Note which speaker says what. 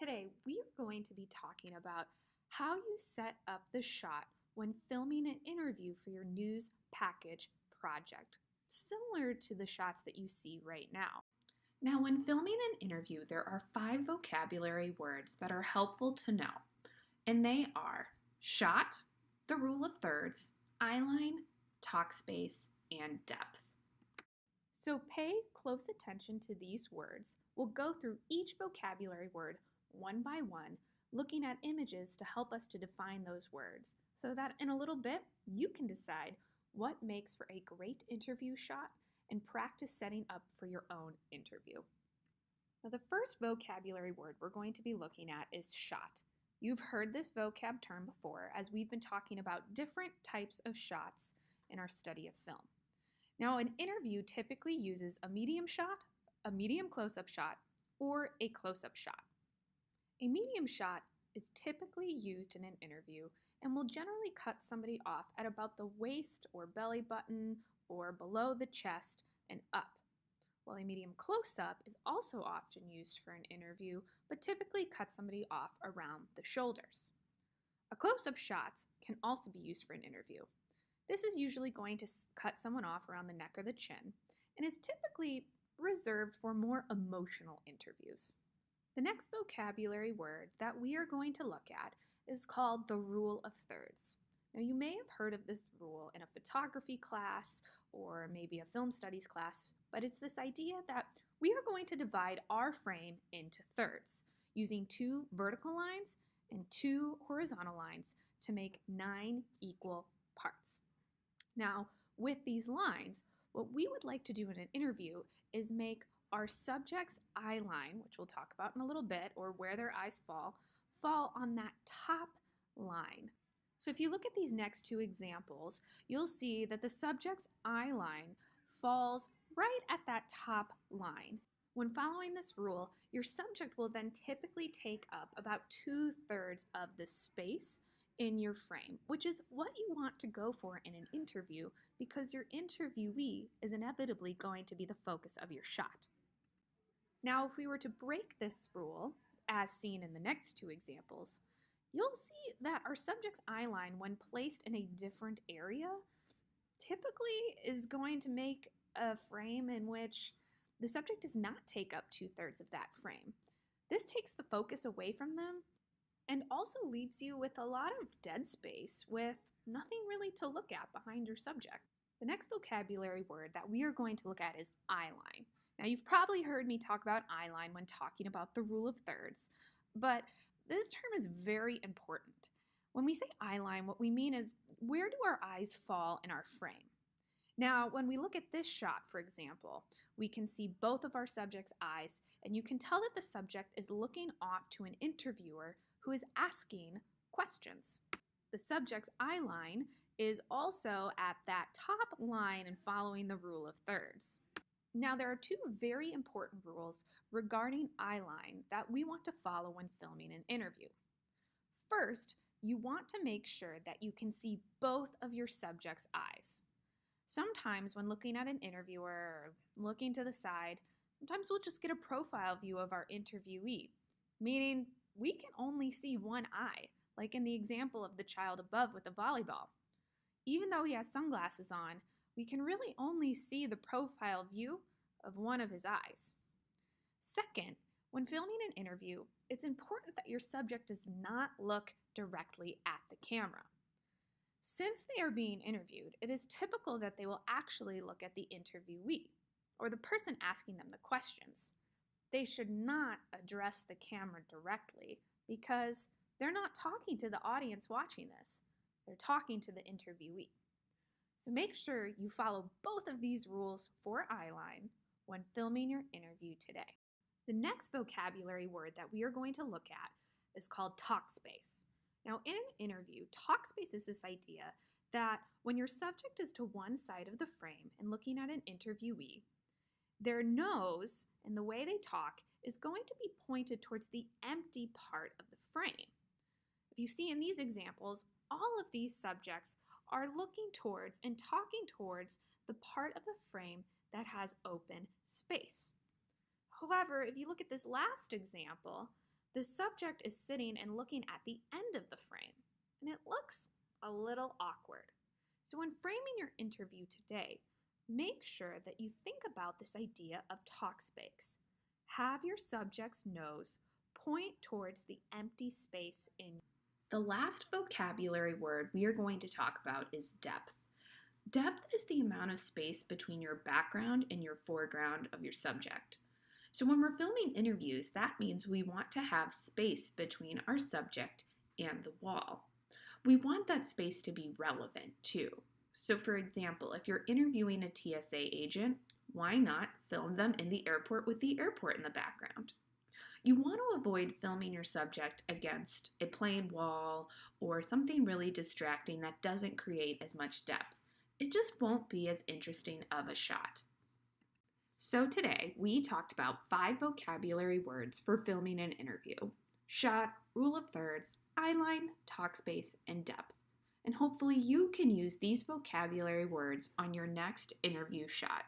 Speaker 1: Today, we are going to be talking about how you set up the shot when filming an interview for your news package project, similar to the shots that you see right now. Now, when filming an interview, there are 5 vocabulary words that are helpful to know, and they are shot, the rule of thirds, eyeline, talk space, and depth. So pay close attention to these words. We'll go through each vocabulary word one by one, looking at images to help us to define those words, so that in a little bit, you can decide what makes for a great interview shot and practice setting up for your own interview. Now, the first vocabulary word we're going to be looking at is shot. You've heard this vocab term before as we've been talking about different types of shots in our study of film. Now, an interview typically uses a medium shot, a medium close-up shot, or a close-up shot. A medium shot is typically used in an interview and will generally cut somebody off at about the waist or belly button or below the chest and up, while a medium close-up is also often used for an interview but typically cuts somebody off around the shoulders. A close-up shot can also be used for an interview. This is usually going to cut someone off around the neck or the chin and is typically reserved for more emotional interviews. The next vocabulary word that we are going to look at is called the rule of thirds. Now, you may have heard of this rule in a photography class or maybe a film studies class, but it's this idea that we are going to divide our frame into thirds using 2 vertical lines and 2 horizontal lines to make 9 equal parts. Now, with these lines, what we would like to do in an interview is make our subject's eye line, which we'll talk about in a little bit, or where their eyes fall on that top line. So if you look at these next 2 examples, you'll see that the subject's eye line falls right at that top line. When following this rule, your subject will then typically take up about 2/3 of the space in your frame, which is what you want to go for in an interview because your interviewee is inevitably going to be the focus of your shot. Now, if we were to break this rule, as seen in the next 2 examples, you'll see that our subject's eye line, when placed in a different area, typically is going to make a frame in which the subject does not take up 2/3 of that frame. This takes the focus away from them and also leaves you with a lot of dead space with nothing really to look at behind your subject. The next vocabulary word that we are going to look at is eyeline. Now, you've probably heard me talk about eyeline when talking about the rule of thirds, but this term is very important. When we say eyeline, what we mean is where do our eyes fall in our frame? Now, when we look at this shot, for example, we can see both of our subject's eyes, and you can tell that the subject is looking off to an interviewer who is asking questions. The subject's eye line is also at that top line and following the rule of thirds. Now, there are 2 very important rules regarding eyeline that we want to follow when filming an interview. First, you want to make sure that you can see both of your subject's eyes. Sometimes when looking at an interviewer or looking to the side, sometimes we'll just get a profile view of our interviewee, meaning we can only see one eye, like in the example of the child above with the volleyball. Even though he has sunglasses on, we can really only see the profile view of one of his eyes. Second, when filming an interview, it's important that your subject does not look directly at the camera. Since they are being interviewed, it is typical that they will actually look at the interviewee, or the person asking them the questions. They should not address the camera directly because they're not talking to the audience watching this. They're talking to the interviewee. So make sure you follow both of these rules for eyeline when filming your interview today. The next vocabulary word that we are going to look at is called talk space. Now, in an interview, talk space is this idea that when your subject is to one side of the frame and looking at an interviewee, their nose and the way they talk is going to be pointed towards the empty part of the frame. If you see in these examples, all of these subjects are looking towards and talking towards the part of the frame that has open space. However, if you look at this last example, The subject is sitting and looking at the end of the frame, and it looks a little awkward. So, when framing your interview today, make sure that you think about this idea of Talkspace. Have your subject's nose point towards the empty space in. The last vocabulary word we are going to talk about is depth. Depth is the amount of space between your background and your foreground of your subject. So when we're filming interviews, that means we want to have space between our subject and the wall. We want that space to be relevant too. So for example, if you're interviewing a TSA agent, why not film them in the airport with the airport in the background? You want to avoid filming your subject against a plain wall or something really distracting that doesn't create as much depth. It just won't be as interesting of a shot. So today, we talked about 5 vocabulary words for filming an interview: shot, rule of thirds, eyeline, Talkspace, and depth. And hopefully you can use these vocabulary words on your next interview shot.